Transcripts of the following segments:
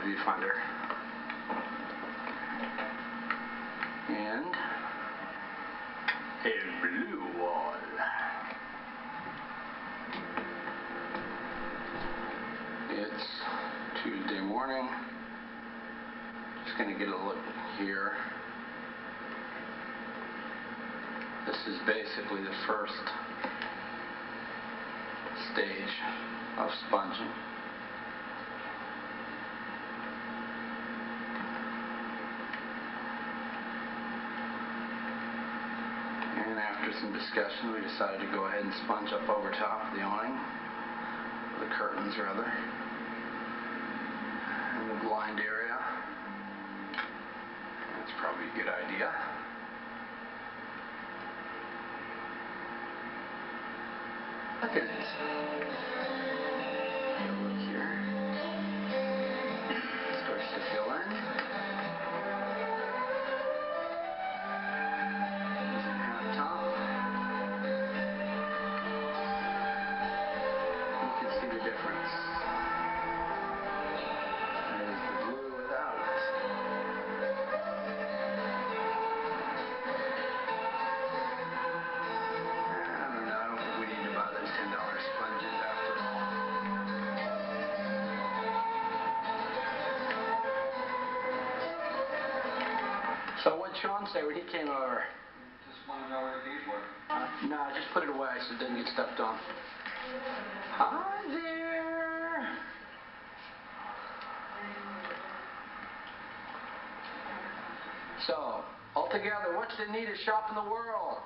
viewfinder. And a blue wall. It's Tuesday morning. Just gonna get a look here. This is basically the first stage of sponging. And after some discussion, we decided to go ahead and sponge up over top of the awning, or the curtains rather, in the blind area. That's probably a good idea. Look at it. Take a look here. Starts to fill in. Doesn't have top. You can see the difference. There's the blue without it. I don't know. I don't think we need to buy those $10 sponges after all. So what'd Sean say when he came over? Just want to know where the keys were. No, just put it away so it doesn't get stepped on. Hi there. So, altogether, what's the neatest shop in the world?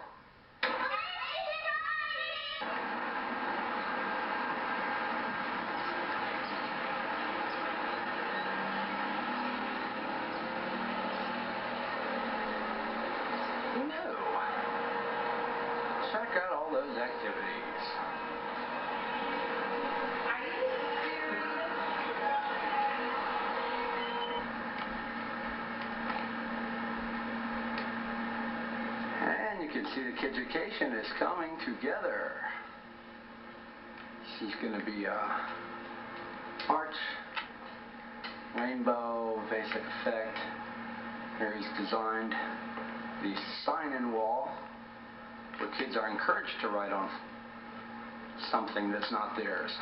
No. Check out all those activities. And you can see the Kidducation is coming together. This is going to be a arch, rainbow, basic effect. Here he's designed the sign-in wall, where kids are encouraged to write on something that's not theirs.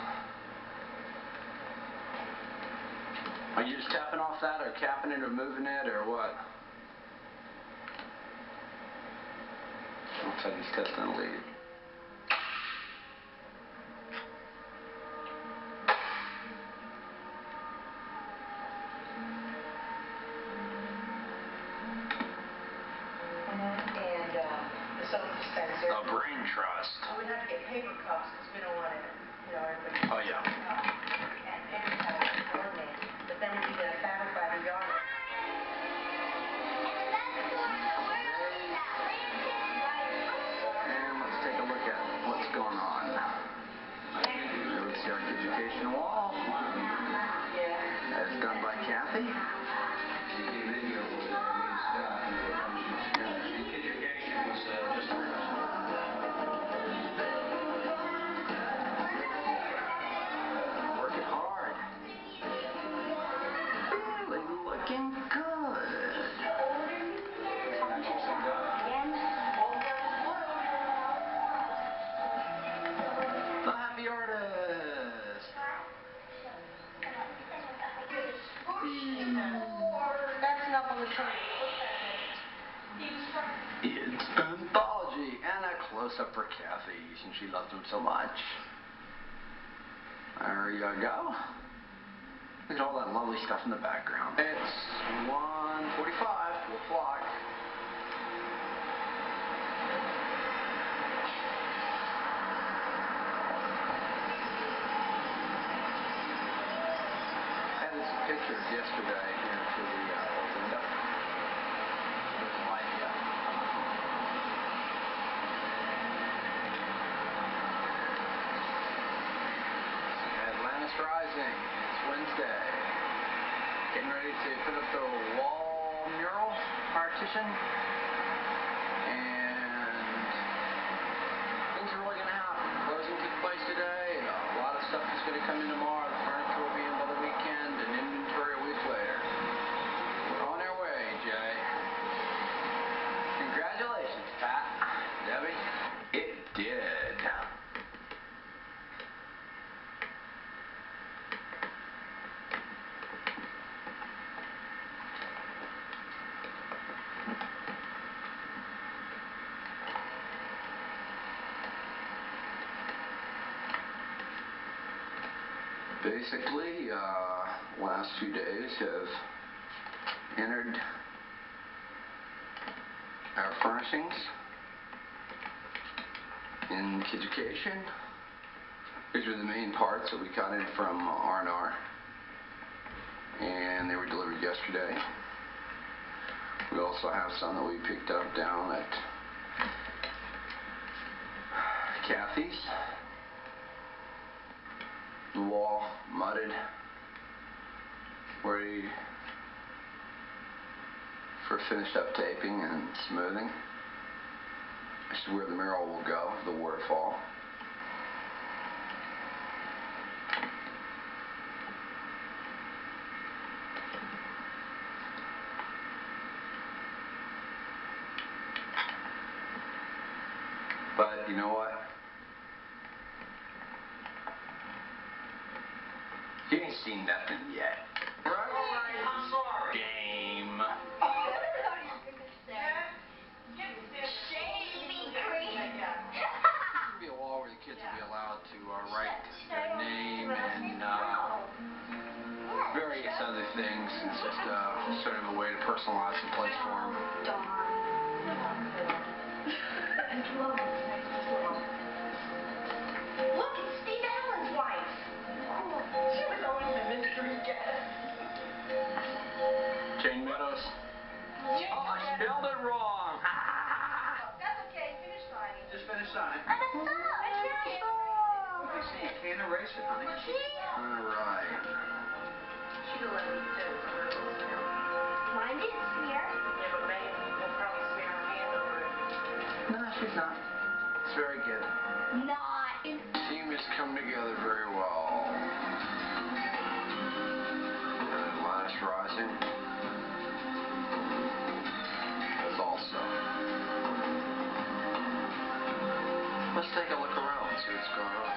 Are you just tapping off that, or capping it, or moving it, or what? Looks like he's testing the lead. And the soap dispenser. A brain trust. We would have to get paper cups because we don't want it, everybody. Oh, yeah. And paper cups to coordinate. But then we could get a fabric by the yard. And let's take a look at what's going on. There we see our Kidducation wall. That's done by Kathy. Working hard. Really looking good. The happy artist. That's enough on the tree. It's anthology and a close-up for Kathy, since she loves him so much. There you go. Look at all that lovely stuff in the background. It's 1:45, 2 o'clock. I had some pictures yesterday here to the window. There's light yet. Atlantis Rising. It's Wednesday. Getting ready to put up the wall mural partition. And things are really going to happen. Closing took place today. A lot of stuff is going to come in tomorrow. The furniture will be in by the weekend. And inventory a week later. basically, last few days have entered our furnishings in Kids Education. These were the main parts that we got in from R&R, and they were delivered yesterday. We also have some that we picked up down at Kathy's. The wall mudded, ready for finished up taping and smoothing. This is where the mural will go, the waterfall. But you know what? You ain't seen nothing yet. Right? All right, I'm sorry. Game. There'll be a wall where the kids will be allowed to write their name and various other things. It's just sort of a way to personalize the place for them. Look, it's Steve Allen's wife. She was always a mystery guest. Jane Meadows. Oh, I spelled it wrong. That's okay. Finish signing. Just finish signing. I See, you can't erase it, honey. All right. She's 11 too. Mine didn't smear. Yeah, but May will probably smear her hand over it. No, she's not. It's very good. Not in. The team has come together very well. Last Rising is also. Let's take a look around and see what's going on.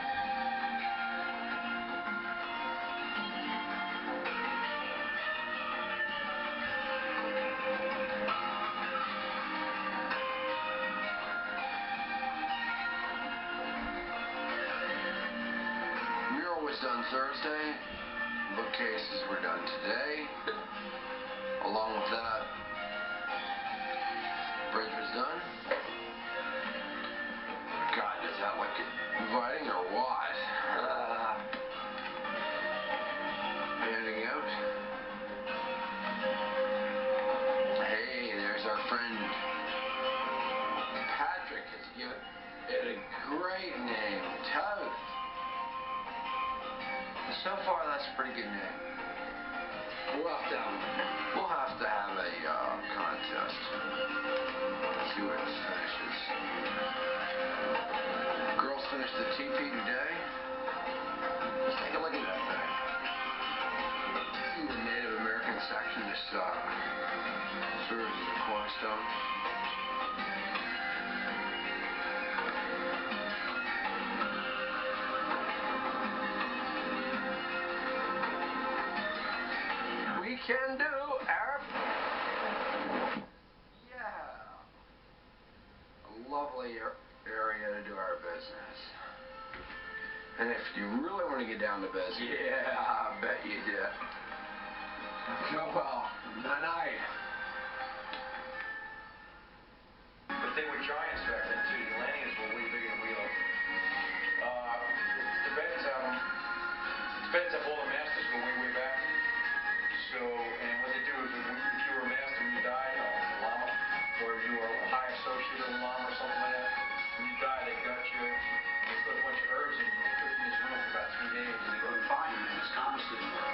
Mural was done Thursday. Bookcases were done today. Along with that, bridge was done. God, does that look inviting or what? Panning out. Hey, there's our friend Patrick has given it a great name, Toth. So far, that's a pretty good name. We'll have to have a contest. See what it finishes. Girls finished the teepee today. Let's take a look at that thing. See the Native American section just serves as a cornerstone. We can do our... Yeah. A lovely area to do our business. And if you really want to get down to business, yeah, I bet you do. Well, night. But they were giants back then, too. The Atlanteans were way bigger than we are. Tibetans have all the masters go way, way back. So, and what they do is, if you were a master when you died, a lama, or if you were a high associate of a lama or something like that, when you died, they got you, they put a bunch of herbs in you, they put you in this room for about 3 days, and they couldn't find them, and this compass didn't work.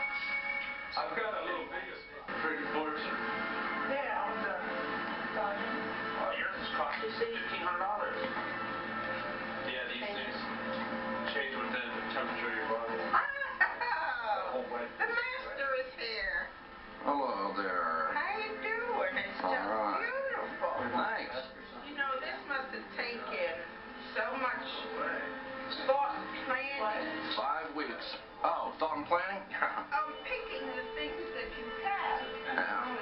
I've got a little Vegas pretty boards. Yeah, all the sergeants. Yours cost us $1,500. Yeah, these things change within the temperature of your body. The master is here. Hello there. How you doing? It's just All right. beautiful. Thanks. You know, this must have taken so much thought and planning. 5 weeks. Oh, thought and planning? Picking the things that you have. Yeah.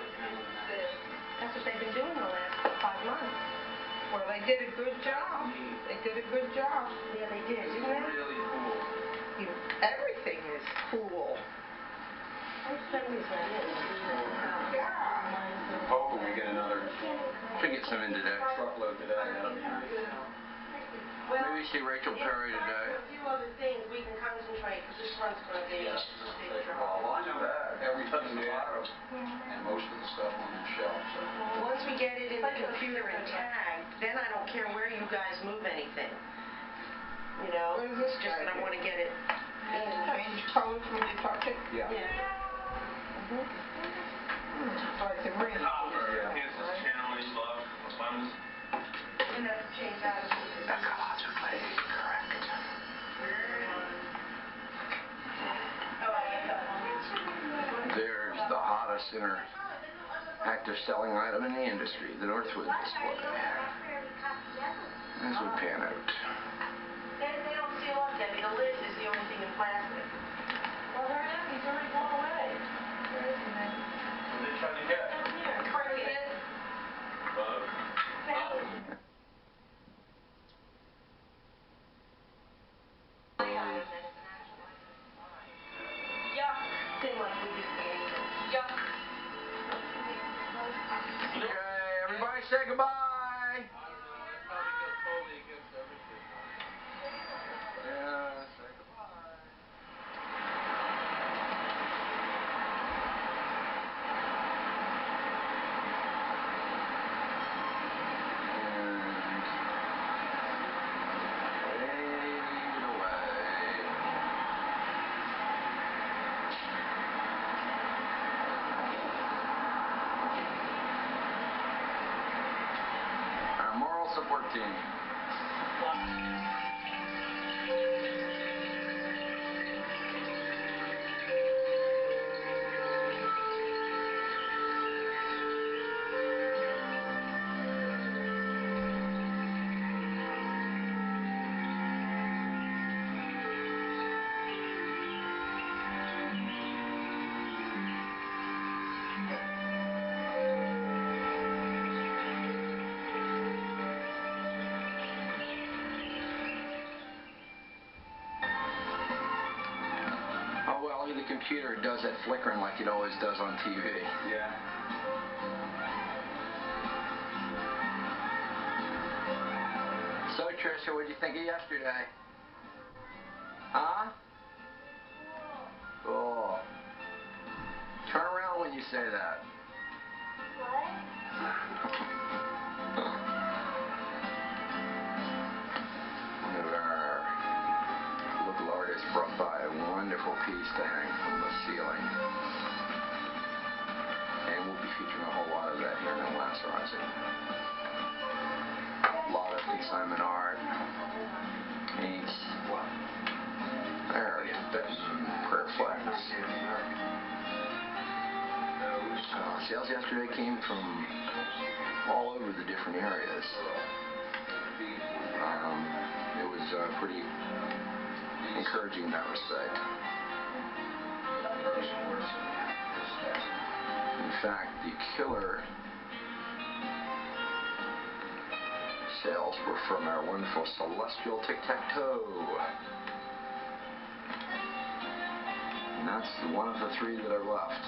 That's what they've been doing the last 5 months. Well, they did a good job. They did a good job. Yeah, they did, didn't they? Really cool. Everything is cool. Hoping we get another Should get some in today. truckload today. That'll be nice. Maybe see Rachel Perry today. A few other things we can concentrate, because this one's going to be a big trouble. Well, I know that. Everything's there, and most of the stuff on the shelf. So. Once we get it in the computer and tagged, then I don't care where you guys move anything. You know? What is this Just that I want to get it in. Change colors when you touch it? Yeah. Like the ring. Yeah. Kansas channeling love buttons. And that's change out of Ecologically correct. There's the hottest interactive selling item in the industry, the Northwood display. As we pan out. They don't seal up, Debbie. The lid is the only thing in plastic. Well, hurry up. He's already blown away. What are they trying to get? Down here. Trying to get Bug? Thing like we do the angels. Okay, everybody say goodbye. Yeah, say goodbye. And fade away. Our moral support team. Oh well, the computer does that flickering like it always does on TV. Yeah. So Tricia, what'd you think of yesterday? Huh? Cool. Turn around when you say that. One of our local artists brought by a wonderful piece to hang from the ceiling. And we'll be featuring a whole lot of that here in Last Rising. A lot of consignment art, paints. There, prayer flags. Sales yesterday came from all over the different areas. It was pretty encouraging in that respect. In fact, the killer sales were from our wonderful Celestial Tic-Tac-Toe. And that's one of the three that are left.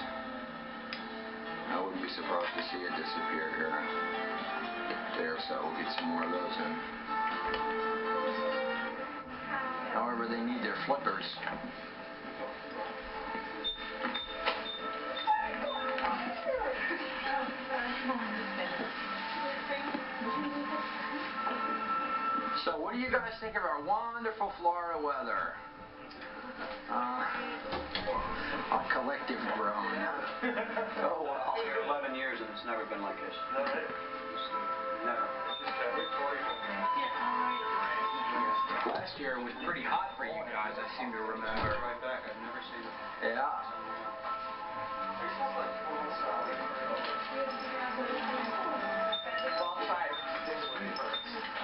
I wouldn't be surprised to see it disappear here in a day or so. We'll get some more of those in. However, they need their flippers. So what do you guys think of our wonderful Florida weather? A collective groan. Oh well. Here 11 years and it's never been like this. Never. Last year was pretty hot for you guys, I seem to remember. Right back. I've never seen it. Yeah.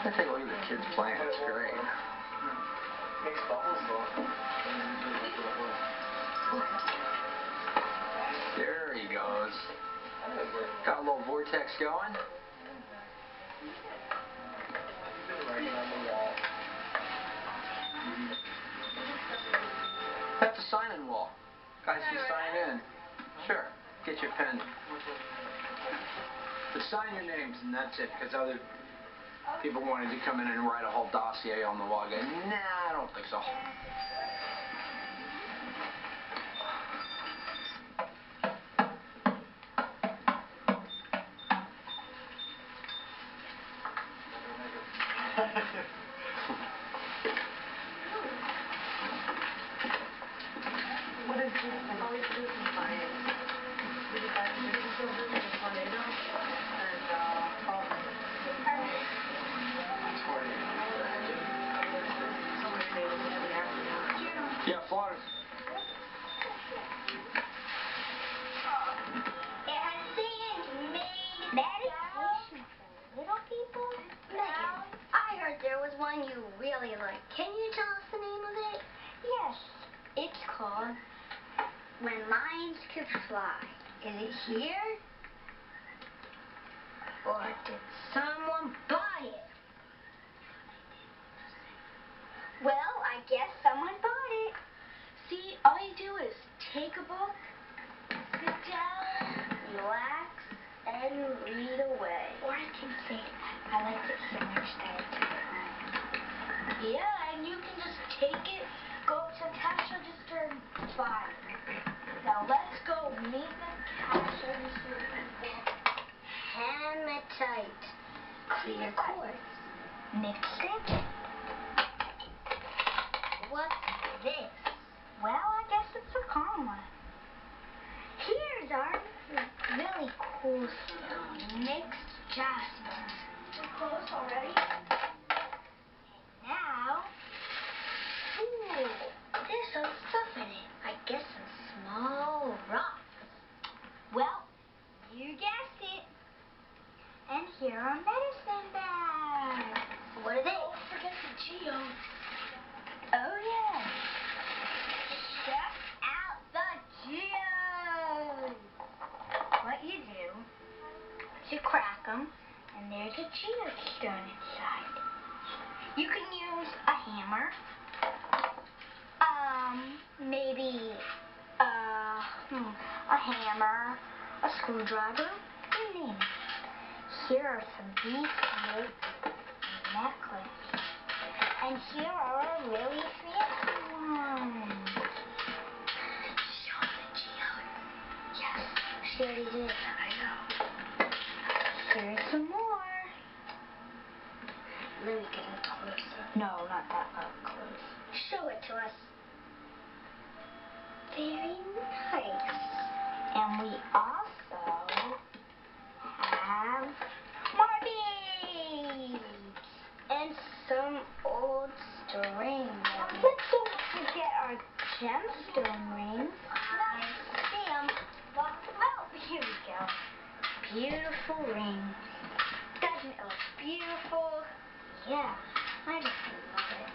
I take a look at the kids playing, it's great. Makes bubbles though. There he goes. Got a little vortex going. That's a sign-in wall. Guys can sign in. Sure. Get your pen. But sign your names and that's it, because other people wanted to come in and write a whole dossier on the wall. I go, nah, I don't think so. What is this? Always business science. We decided business over in the tornado and all the Yeah, Florida. It has sayings made meditation for little people. Megan, I heard there was one you really liked. Can you tell us the name of it? Yes, it's called When Lions Could Fly. Is it here? Or did someone buy it? Well, I guess someone bought it. See, all you do is take a book, sit down, relax, and read away. Or I can say, I like it here instead of home. Yeah, and you can just take it, go up to the cash register, and buy it. Now let's go meet the cash register people. Hematite. Clear quartz. Mix it. What's this? Well, I guess it's a common one. Here's our really cool stone, mixed jasper. We're close already. And now, ooh, there's some stuff in it. I guess some small rocks. Well, you guessed it. And here are medicine bags. What are they? Don't forget the geodes. Oh, yeah. Check out the geodes. What you do is you crack them, and there's a geode stone inside. You can use a hammer, maybe a hammer, a screwdriver, you name it. Here are some beads with a necklace. And here are a really fancy one. Show the geode. Yes, she already did. I know. Here's some more. Let me get up closer. No, not that up close. Show it to us. Very nice. And we also have more beads and some old string. But don't forget our gemstone rings. I see them. Well, here we go. Beautiful rings. Doesn't it look beautiful? Yeah, I just love it.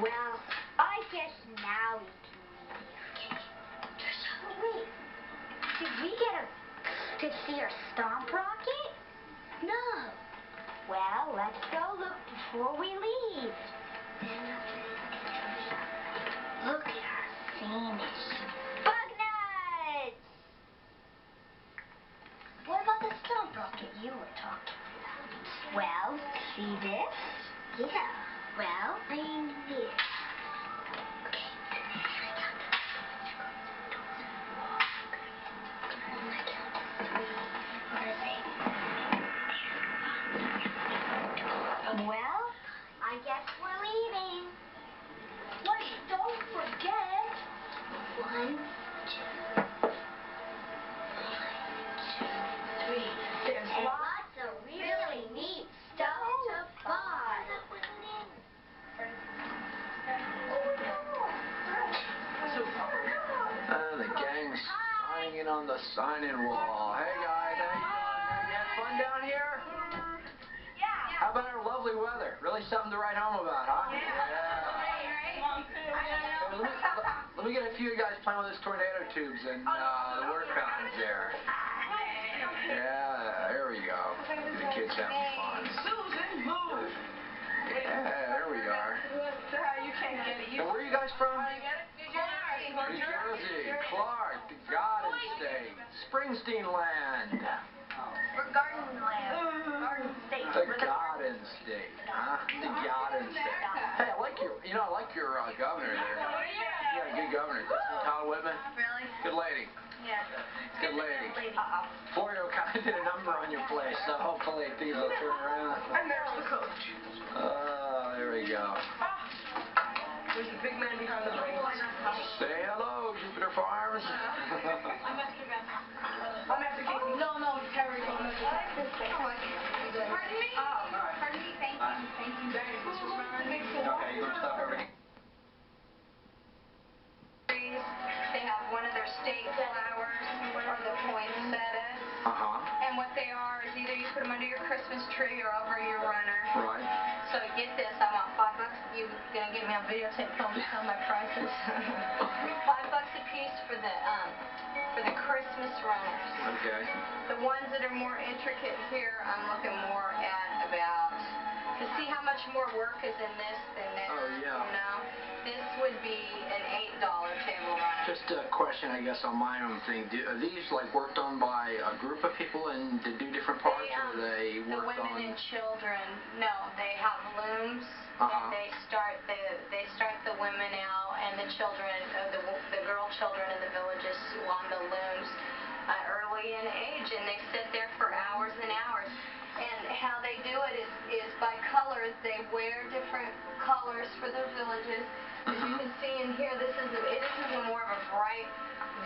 Well, I guess now we can leave. Wait, did we get to see our stomp rocket? No. Well, let's go look before we leave. Look at our famous bug nuts. What about the stomp rocket you were talking about? Well, see this? Yeah. Well, I mean this. Well, I guess we're leaving. Wait, don't forget. 1, 2, 3. There's lots of really neat stuff to buy. The gang's signing in on the sign-in wall. Hey guys, how you doing? You had fun down here? Yeah. How about our lovely weather? Really something to write home about, huh? Yeah. Hey, let me get a few of you guys playing with those tornado tubes and the word fountains there. Yeah, there we go. Look at the kids having fun. Susan, move. Yeah, there we are. You can't get it. And where are you guys from? New Jersey. New Jersey. Clark, the God is Springsteen land. We're Garden Land. Garden State. The We're Garden State, huh? The Garden State. Hey, I like your governor there. Oh, yeah. You got a good governor, Kristen Todd Whitman. Really? Good lady. Yeah. Good lady. Uh-oh. Florio kind of did a number on your place, so hopefully things will turn around. And there's the coach. Oh, there we go. There's the big man behind the brakes. Say hello, Jupiter Farms. I'm after Beth. I'm after Casey. No, Terry. I'm after Terry. Pardon me? Oh, Pardon me? Thank you. Thank you. This was mine. Okay, you looked up everything. They have one of their state flowers, or the poinsettias. And what they are is either you put them under your Christmas tree or over your runner. Right. So get this, I want $5. You gonna get me on videotape? Tell my prices. $5 a piece for the Christmas runners. Okay. The ones that are more intricate here, I'm looking more at about to see how much more work is in this than that. Oh, yeah. You know, this would be an $8 table runner. Just a question, I guess, on my own thing. Are these like worked on by a group of people and to do different parts, or are they The worked women on? and children, no, they have looms, and they start the women out and the children, the girl children in the villages on the looms early in age, and they sit there for hours and hours. And how they do it is by colors. They wear different colors for their villages. As you can see in here, this is a more of a bright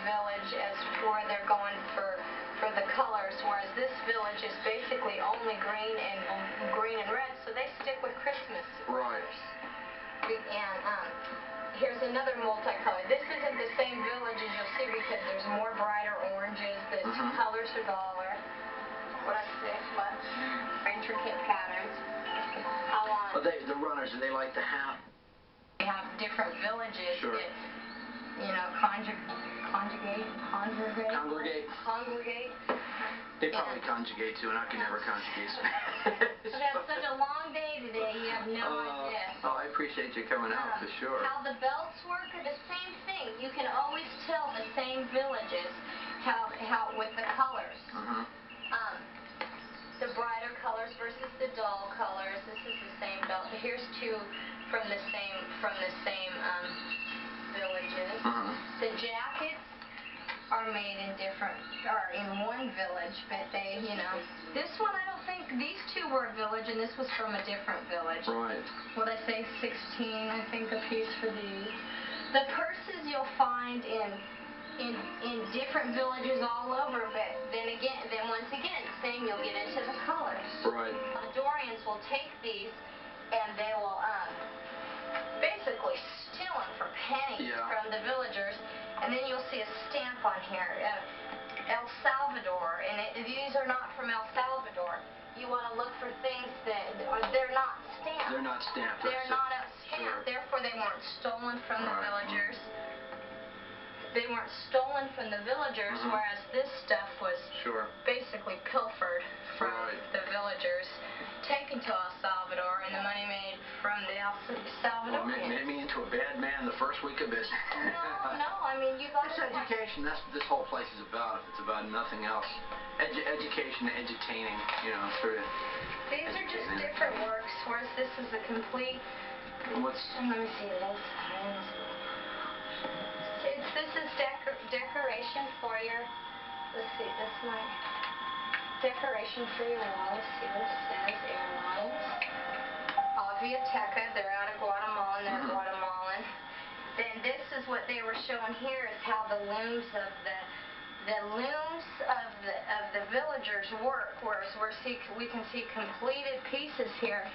village as where they're going for the colors, whereas this village is basically only green and red, so they stick with Christmas colors. Right. And here's another multicolor. This isn't the same village as you'll see because there's more brighter oranges. The colors are duller. What I say, but intricate patterns. Well, the runners, do they like to have? They have different villages Sure. that, you know, congregate. They probably conjugate too, and I can never conjugate. I've had such a long day today, you have no idea. Oh, I appreciate you coming out, for sure. How the belts work are the same thing. You can always tell the same villages how with the colors. The brighter colors versus the dull colors. This is the same belt. Here's two from the same villages. The jackets are made in one village, but they, you know, this one I don't think, these two were a village and this was from a different village. Right. What I say, 16 I think a piece for these. The purses you'll find in different villages all over, but then once again, same, you'll get into the colors. Right. The Dorians will take these and they will basically steal them for pennies from the villagers, and then you'll see a stamp on here, El Salvador, and these are not from El Salvador. You want to look for things that they're not stamped. They're not stamped. They're not stamped, therefore they weren't stolen from the villagers. They weren't stolen from the villagers, whereas this stuff was basically pilfered from the villagers, taken to El Salvador, and the money made from the El Salvadorians. Well, made me into a bad man the first week of business. No, I mean, you got It's education. That's what this whole place is about. If it's about nothing else. Education, edutaining, you know, sort of. These are just different works, whereas this is a complete. And what's? Let me see this. This is decoration for your. Let's see, this might. Decoration for your walls. See what it says. Airlines. Aviateca. They're out of Guatemala. And they're Guatemalan. Then this is what they were showing here is how the looms of the villagers work. Whereas we can see completed pieces here.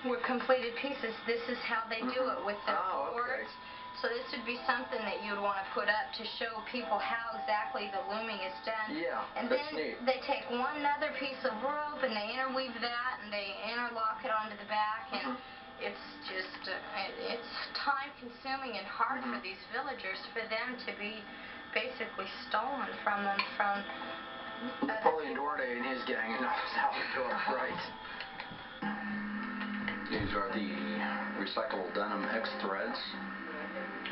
With completed pieces, this is how they do it with the boards. So this would be something that you'd want to put up to show people how exactly the looming is done. Yeah, and that's then neat. They take one other piece of rope and they interweave that and they interlock it onto the back, and it's just it's time consuming and hard for these villagers for them to be basically stolen from them from Napoleon Duarte and his gang in El Salvador, right? These are the recyclable denim X threads.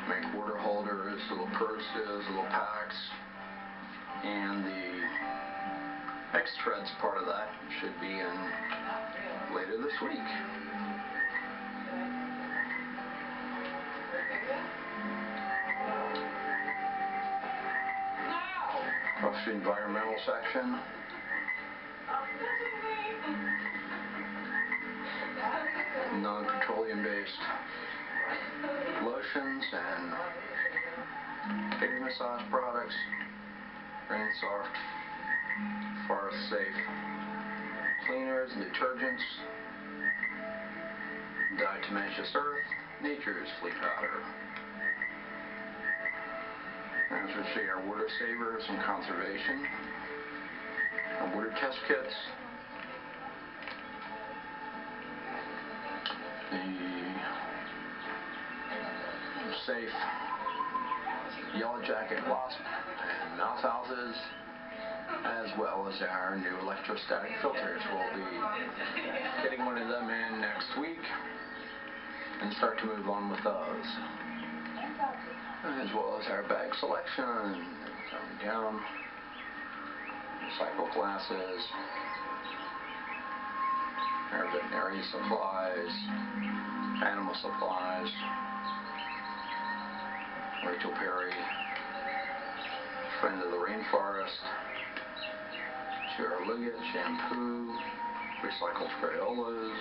Make quarter holders, little purses, little packs. And the X-Threads part of that should be in later this week. Across the environmental section, non-petroleum based lotions and baby massage products, Rain Soft, Forest Safe cleaners and detergents, Diatomaceous Earth, Nature's Flea Powder. As we see our water savers and conservation, our water test kits, the safe yellow jacket wasp and mouse houses, as well as our new electrostatic filters. We'll be getting one of them in next week and start to move on with those, as well as our bag selection, coming down, recycled glasses, our veterinary supplies, animal supplies, Rachel Perry, friend of the rainforest, J.R. Liggett shampoo, recycled Crayolas,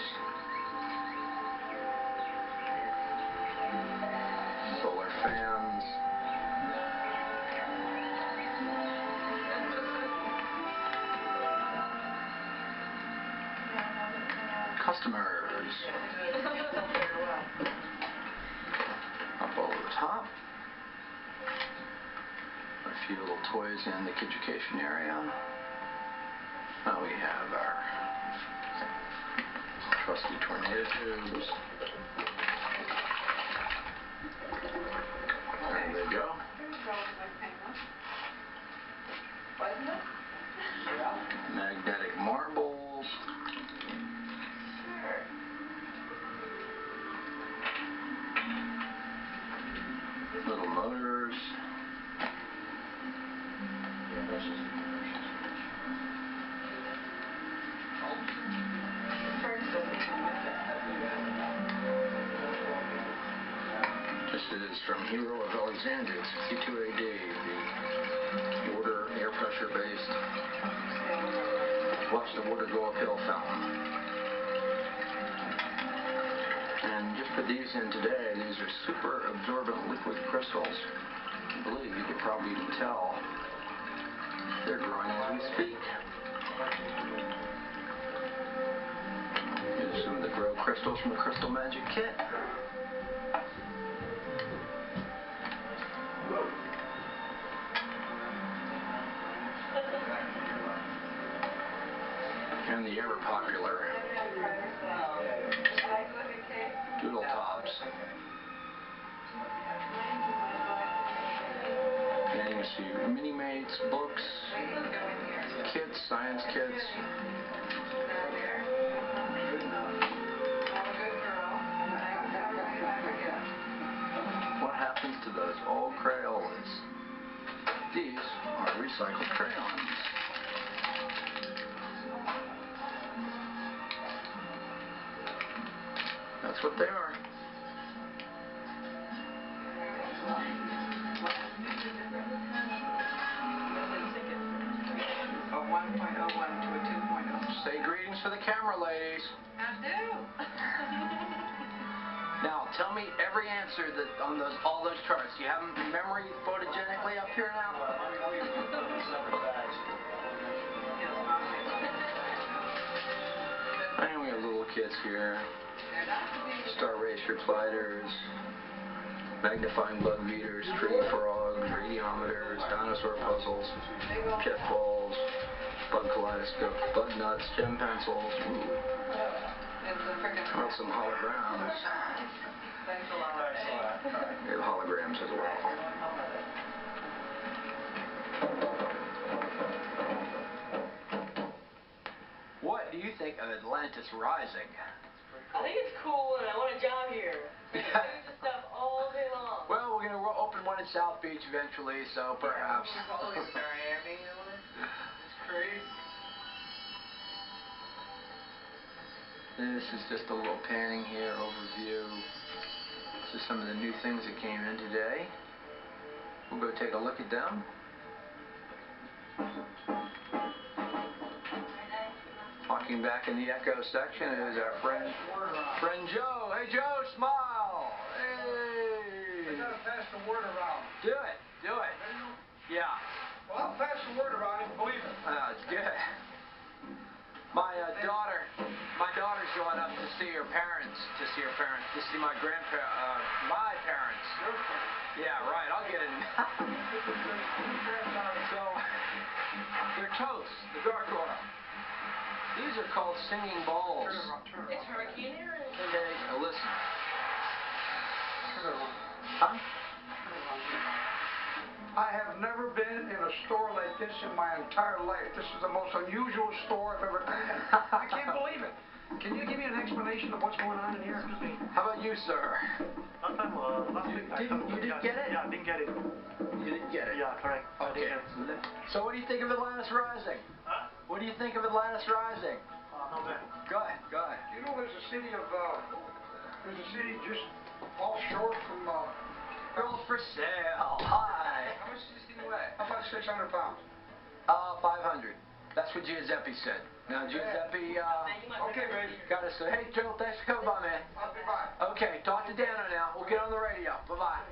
solar fans, customers. Up over the top, a few little toys in the Kiducation area. Now we have our trusty tornado tubes. There they go. Magnetic marbles. Little motors. This is from Hero of Alexandria, 62 AD, the water, air pressure based, watch the water go uphill fountain. And just put these in today. These are super absorbent liquid crystals. I believe you could probably even tell they're growing as we speak. Here's some of the grow crystals from the Crystal Magic Kit. And the ever popular Doodle Tops. And you see Mini-Mates, books, kits, science kits. What happens to those old Crayolas? These are recycled crayons. That's what they are. A 1.01 to a 2.0. Say greetings for the camera, ladies. I do. Now, tell me every answer that on all those charts. Do you have them in memory photogenically up here now? And we have little kits here. Star Racer Pliders, magnifying bug beaters, tree frogs, radiometers, dinosaur puzzles, jet balls, bug kaleidoscopes, bug nuts, gem pencils. Ooh. How about some holograms? Thanks a lot. We have holograms as well. What do you think of Atlantis Rising? I think it's cool and I want a job here. I can do this stuff all day long. Well, we're going to open one in South Beach eventually, so perhaps. Miami. This is just a little panning here, overview. This is some of the new things that came in today. We'll go take a look at them. Walking back in the Echo section is our friend Joe. Hey Joe, smile. Hey. I gotta pass the word around. Do it. Yeah. Well, I'll pass the word around, you can believe it. It's good. My daughter's going up to see her parents, to see my my parents. Your parents. Yeah, right. I'll get it. So, they're toasts, the gargoyle. These are called singing balls. Turn around. It's hurricane here. Now listen. Turn around. Huh? I have never been in a store like this in my entire life. This is the most unusual store I've ever been in. I can't believe it. Can you give me an explanation of what's going on in here? Excuse me. How about you, sir? Last time, last week I You didn't get it? Yeah, I didn't get it. You didn't get it? Yeah, correct. I Okay. didn't get it. So what do you think of Atlantis Rising? Huh? What do you think of Atlantis Rising? Not bad. Go ahead. You know there's a city just offshore from, Girls for sale. Hi. how much does this thing weigh? About 600 pounds. 500. That's what Giuseppe said. Now Giuseppe, Okay, baby. got us. So, hey Joe, thanks for coming by, man. I'll be by. Okay, talk to Dano now. We'll get on the radio. Bye-bye.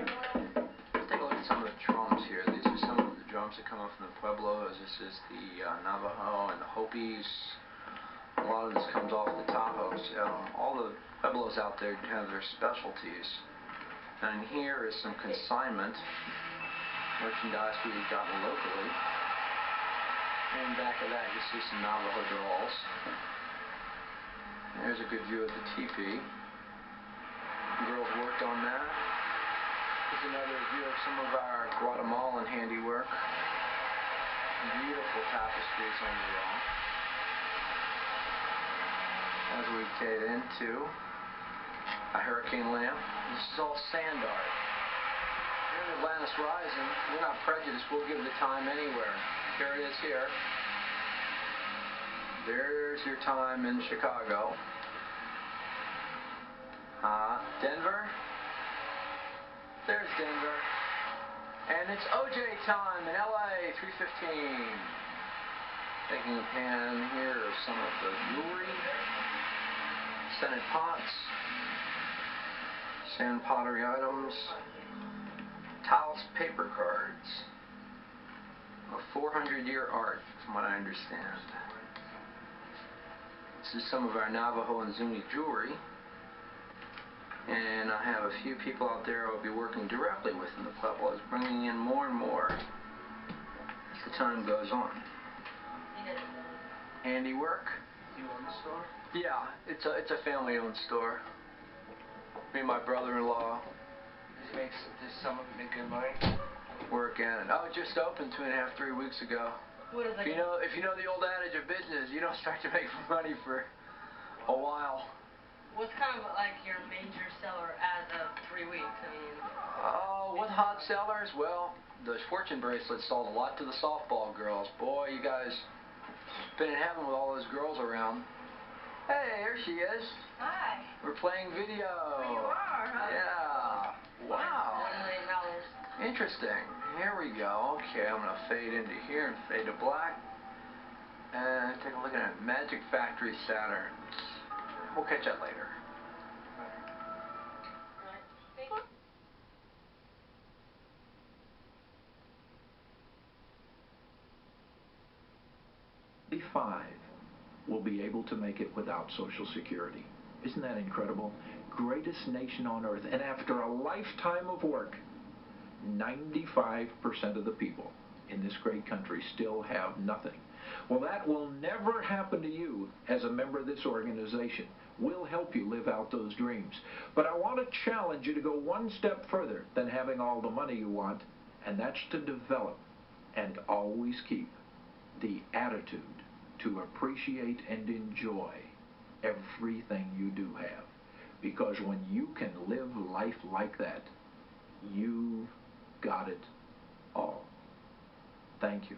Let's take a look at some of the drums here. These are some of the drums that come up from the Pueblos. This is the Navajo and the Hopis. A lot of this comes off the Tahoes. All the Pueblos out there have their specialties. And here is some consignment merchandise we've gotten locally. And back of that you see some Navajo dolls. There's a good view of the teepee. The girls worked on that. Here's another view of some of our Guatemalan handiwork. Beautiful tapestries on the wall. As we get into a hurricane lamp. This is all sand art. Here in Atlantis Rising, we're not prejudiced. We'll give the time anywhere. Here it is here. There's your time in Chicago. Denver. There's Denver. And it's OJ time in LA, 3:15. Taking a pan here of some of the jewelry. Scented pots. Sand pottery items. Taos paper cards. A 400-year art, from what I understand. This is some of our Navajo and Zuni jewelry. And I have a few people out there I'll be working directly with in the Pueblos, bringing in more and more as the time goes on. Handiwork. You own the store? Yeah, it's a family-owned store. Me and my brother-in-law Does some of it make good money? work in it. Oh, it just opened 2.5, 3 weeks ago. What is it? If you know the old adage of business, you don't start to make money for a while. What's kind of like your major seller as of 3 weeks? I mean. Oh, what hot sellers? Well, the fortune bracelet sold a lot to the softball girls. Boy, you guys been in heaven with all those girls around. Hey, there she is. Hi. We're playing video. You are, huh? Yeah. Wow. $1 million. Interesting. Here we go. Okay, I'm going to fade into here and fade to black. And take a look at it. Magic Factory Saturns. We'll catch that later. Five will be able to make it without Social Security. Isn't that incredible? Greatest nation on earth, and after a lifetime of work, 95% of the people in this great country still have nothing. Well, that will never happen to you as a member of this organization. We'll help you live out those dreams. But I want to challenge you to go one step further than having all the money you want, and that's to develop and always keep the attitude to appreciate and enjoy everything you do have. Because when you can live life like that, you've got it all. Thank you.